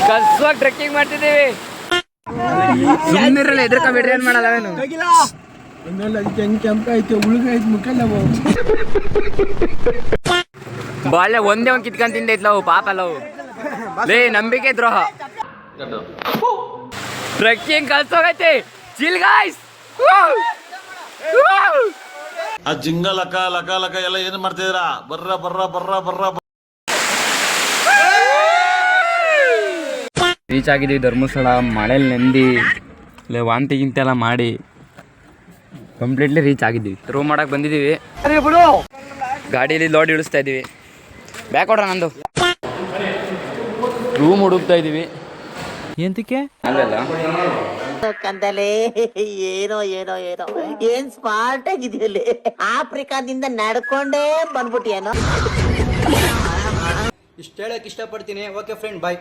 ಕಲ್ಸುವಾಗ trekking ಮಾಡ್ತಿದ್ದೀವಿ. ಸುಮ್ಮನಿರಲ್ಲ, ಎದ್ರಕೊಂಡ್ಬಿಡ್ರಿ, ಏನ್ ಮಾಡಲ್ಲ ಏನು ಬಾಳೆ ಒಂದೇ ಒಂದ್ ಕಿತ್ಕೊಂಡ್ ತಿಂದೈತ್ಲವು ಪಾಪ ಅಲ್ಲವು. ಲೇ ನಂಬಿಕೆ ದ್ರೋಹ. ಟ್ರೆಕ್ಕಿಂಗ್ ಕಲ್ಸೋಗೈತಿ. Chill guys. ಆ ಜಿಂಗ ಲಕ ಲಕ ಲಕ ಎಲ್ಲ ಏನ್ ಮಾಡ್ತಿದ್ದೀರಾ? ಬರ್ರ ಬರ್ರ ಬರ್ರ ಬರ್ರ. ರೀಚ್ ಆಗಿದ್ದೀವಿ ಧರ್ಮಸ್ಥಳ. ಮಳೆಯಲ್ಲಿ ನೆಂದಿ ಇಲ್ಲ ವಾಂತಿ ಗಿಂತೆಲ್ಲ ಮಾಡಿ ಕಂಪ್ಲೀಟ್ಲಿ ರೀಚ್ ಆಗಿದ್ದೀವಿ. ರೂಮ್ ಮಾಡಕ್ಕೆ ಬಂದಿದ್ದೀವಿ. ಗಾಡಿಯಲ್ಲಿ ಲೋಡ್ ಇಳಿಸ್ತಾ ಇದ್ದೀವಿ. ಬ್ಯಾಕ್ ಕೊಡ್ರ ನಂದು. ರೂಮ್ ಹುಡುಕ್ತಾ ಇದ್ದೀವಿ. ಎಂತಕ್ಕೆ ಅಲ್ಲೆಲ್ಲ ಕಂದಲೆ ಏನೋ ಏನೋ ಏನೋ ಏನ್ ಸ್ಮಾರ್ಟ್ ಆಗಿದೆಯಲ್ಲಿ. ಆಫ್ರಿಕಾದಿಂದ ನಡ್ಕೊಂಡೇ ಬಂದ್ಬಿಟ್ಟಿಯೇನೋ. ಇಷ್ಟು ಹೇಳಕ್ ಇಷ್ಟಪಡ್ತೀನಿ. ಓಕೆ ಫ್ರೆಂಡ್, ಬಾಯ್.